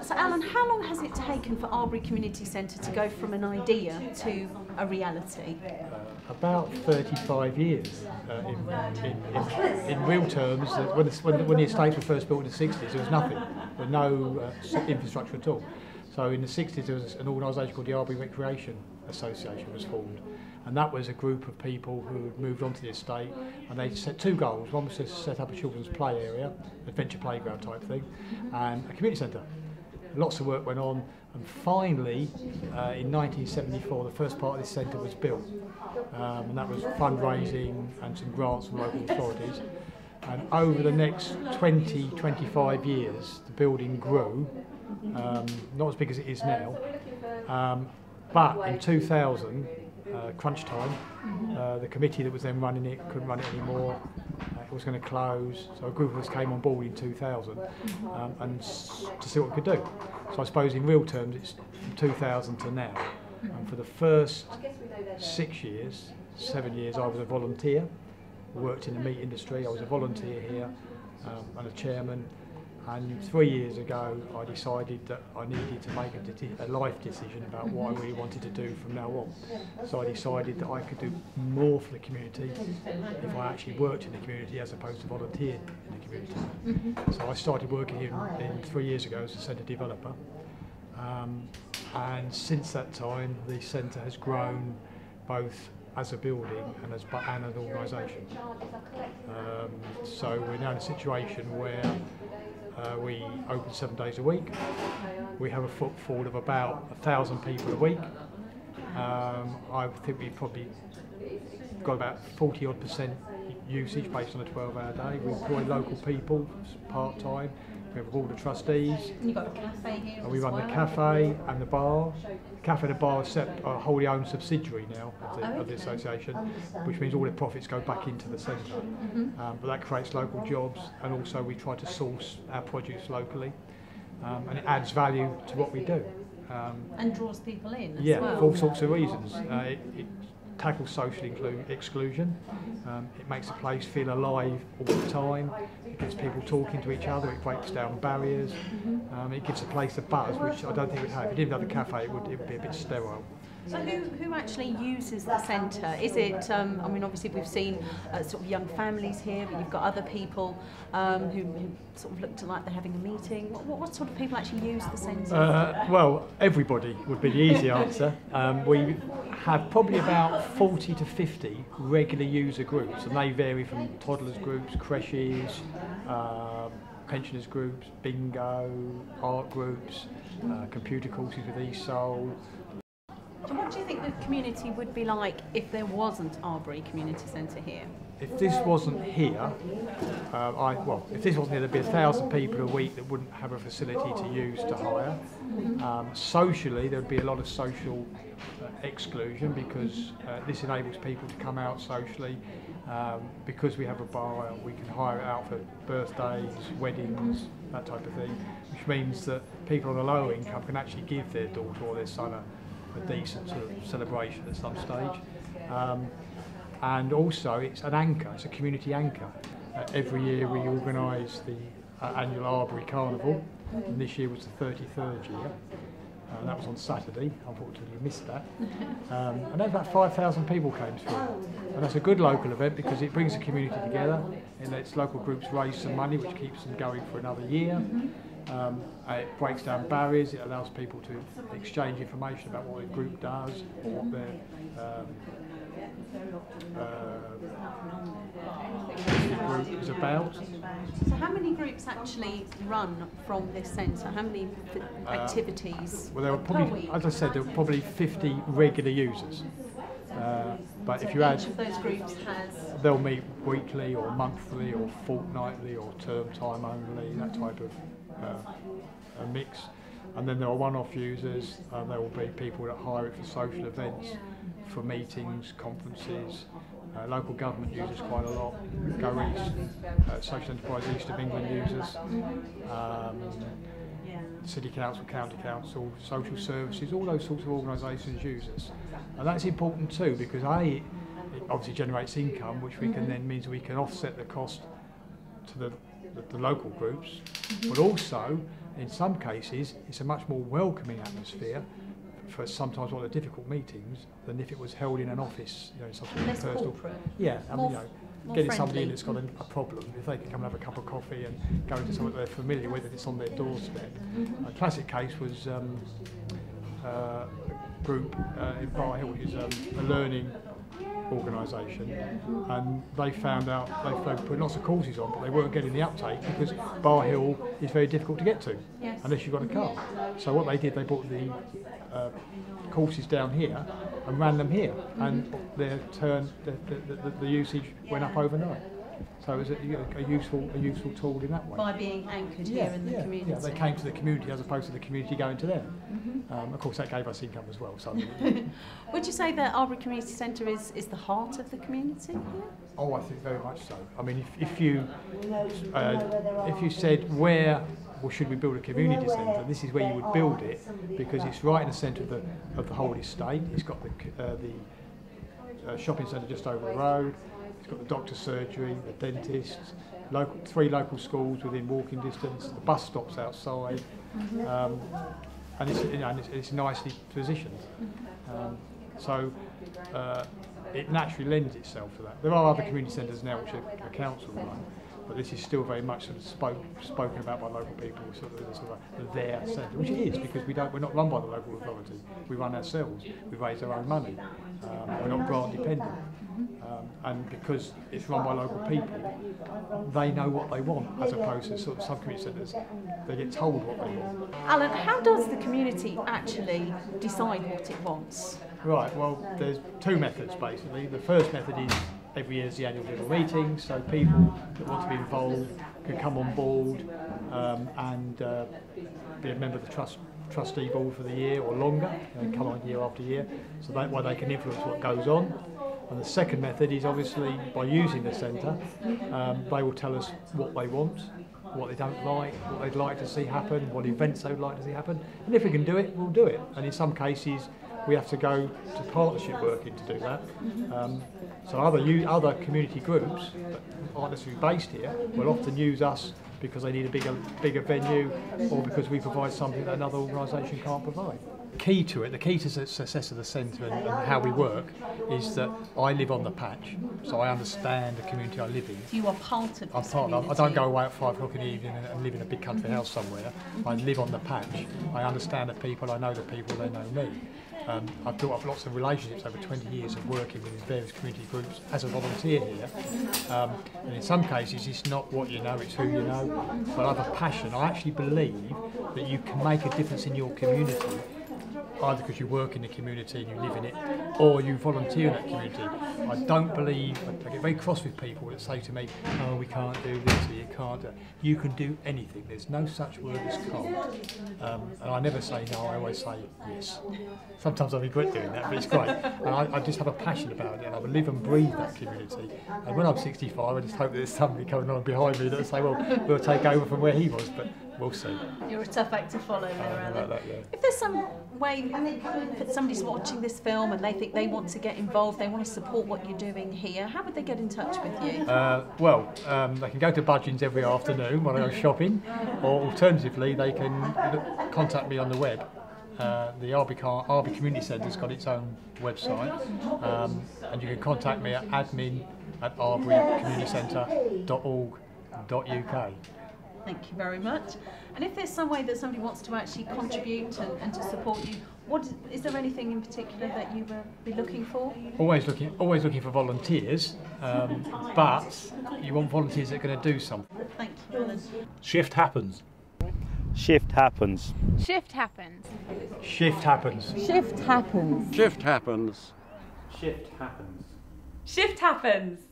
So Alan, how long has it taken for Arbury Community Centre to go from an idea to a reality? About 35 years. In real terms, when the estates were first built in the 60s, there was nothing, there was no infrastructure at all. So in the 60s, there was an organisation called the Arbury Recreation Association was formed, and that was a group of people who had moved onto the estate, and they set two goals. One was to set up a children's play area, adventure playground type thing, and a community centre. Lots of work went on, and finally, in 1974, the first part of this centre was built, and that was fundraising and some grants from local authorities. And over the next 20-25 years, the building grew, not as big as it is now, but in 2000, crunch time, the committee that was then running it couldn't run it anymore. It was going to close, so a group of us came on board in 2000 and to see what we could do. So I suppose in real terms it's from 2000 to now. And for the first 7 years I was a volunteer, worked in the meat industry. I was a volunteer here and a chairman. And 3 years ago, I decided that I needed to make a life decision about what I really wanted to do from now on. So I decided that I could do more for the community if I actually worked in the community as opposed to volunteered in the community. So I started working here 3 years ago as a centre developer. And since that time, the centre has grown both as a building and as an organisation. So we're now in a situation where we open 7 days a week. We have a footfall of about 1,000 people a week. I think we've probably got about 40% usage based on a 12-hour day. We employ local people part-time. We have all the trustees. And you've got a cafe here and we run well. the cafe and the bar. The cafe and the bar are a wholly owned subsidiary now of the association, which means all the profits go back into the centre. But that creates local jobs, and also we try to source our produce locally, and it adds value to what we do. And draws people in as yeah, well. for all sorts of reasons. It tackles social exclusion. It makes the place feel alive all the time. It gets people talking to each other. It breaks down barriers. It gives the place a buzz, which I don't think it would have. If it didn't have the cafe, it would be a bit sterile. So who actually uses the centre? Is it, I mean, obviously we've seen sort of young families here, but you've got other people who sort of look like they're having a meeting. What sort of people actually use the centre? Well, everybody would be the easy answer. We have probably about 40 to 50 regular user groups, and they vary from toddlers groups, creches, pensioners groups, bingo, art groups, computer courses with ESOL. So what do you think the community would be like if there wasn't Arbury Community Centre here? If this wasn't here, if this wasn't here, there'd be 1,000 people a week that wouldn't have a facility to use to hire. Socially, there'd be a lot of social exclusion because this enables people to come out socially. Because we have a bar, we can hire it out for birthdays, weddings, that type of thing, which means that people on a lower income can actually give their daughter or their son a decent sort of celebration at some stage. And also it's an anchor, it's a community anchor. Every year we organise the annual Arbury Carnival, and this year was the 33rd year. That was on Saturday, unfortunately we missed that. And then about 5,000 people came through. And that's a good local event because it brings the community together, it lets local groups raise some money which keeps them going for another year. It breaks down barriers, it allows people to exchange information about what a group does or what their group is about. So how many groups actually run from this centre? How many activities? Well, there were probably, as I said, there were probably 50 regular users. But so if you add, each of those groups has... They'll meet weekly or monthly or fortnightly or term time only, that type of a mix. And then there are one-off users. There will be people that hire it for social events, for meetings, conferences. Local government uses quite a lot. Go East, Social Enterprise East of England users. City Council, County Council, social services, all those sorts of organisations use us. And that's important too, because it obviously generates income, which we can then means we can offset the cost to the local groups, but also in some cases it's a much more welcoming atmosphere for sometimes one of the difficult meetings than if it was held in an office, something less personal. Corporate. Yeah, I mean, getting somebody in that's got a problem, if they can come and have a cup of coffee and go into something they're familiar with and it's on their doorstep. A classic case was a group in Bar Hill, which is a learning organisation, and they found out they put lots of courses on, but they weren't getting the uptake because Bar Hill is very difficult to get to unless you've got a car. So what they did, they brought the courses down here and ran them here, and the usage went up overnight. So it was a useful tool in that way. By being anchored here in the community. Yeah, they came to the community as opposed to the community going to them. Of course, that gave us income as well. So. Would you say that Arbury Community Centre is the heart of the community here? Oh, I think very much so. I mean, if you said where should we build a community centre, this is where you would build it, because it's right in the centre of the whole estate. It's got the shopping centre just over the road. It's got the doctor's surgery, the dentists, 3 local schools within walking distance, the bus stops outside, and it's nicely positioned. So it naturally lends itself to that. There are other community centres now which are council run, but this is still very much sort of spoken about by local people, sort of their centre, which it is, because we're not run by the local authority. We run ourselves. We raise our own money. We're not grant dependent. And because it's run by local people, they know what they want, as opposed to sort of some community centres, they get told what they want. Alan, how does the community actually decide what it wants? Right, well, there's 2 methods basically. The first method is every year's the annual general meeting, so people that want to be involved can come on board and be a member of the trustee board for the year or longer, and come on year after year, so that way they can influence what goes on. And the second method is obviously by using the centre, they will tell us what they want, what they don't like, what they'd like to see happen, what events they'd like to see happen, and if we can do it, we'll do it. And in some cases we have to go to partnership working to do that. So other community groups that aren't necessarily based here will often use us because they need a bigger venue, or because we provide something that another organisation can't provide. The key to the success of the centre and how we work is that I live on the patch, so I understand the community I live in. You are part of this community. I don't go away at 5 o'clock in the evening and live in a big country house somewhere. I live on the patch. I understand the people, I know the people, they know me. I've built up lots of relationships over 20 years of working with various community groups as a volunteer here. And in some cases it's not what you know, it's who you know. But I have a passion. I actually believe that you can make a difference in your community, either because you work in the community and you live in it, or you volunteer in that community. I don't believe, I get very cross with people that say to me, oh, we can't do this, or you can't do that. You can do anything. There's no such word as can't. And I never say no, I always say yes. Sometimes I regret doing that, but it's great. And I just have a passion about it, and I live and breathe that community. And when I'm 65, I just hope that there's somebody coming on behind me that'll say, well, we'll take over from where he was, but we'll see. You're a tough act to follow there, Alan. Like that, yeah. If there's some way that somebody's watching this film and they think they want to get involved, they want to support what you're doing here, how would they get in touch with you? They can go to Budgeons every afternoon when I go shopping, or alternatively they can contact me on the web. The Arbury Community Centre's got its own website, and you can contact me at admin@arburycommunitycentre.org.uk. Thank you very much. And if there's some way that somebody wants to actually contribute and to support you, is there anything in particular that you will be looking for? Always looking for volunteers, but you want volunteers that are going to do something. Thank you, Alan. Shift happens. Shift happens. Shift happens. Shift happens. Shift happens. Shift happens. Shift happens. Shift happens.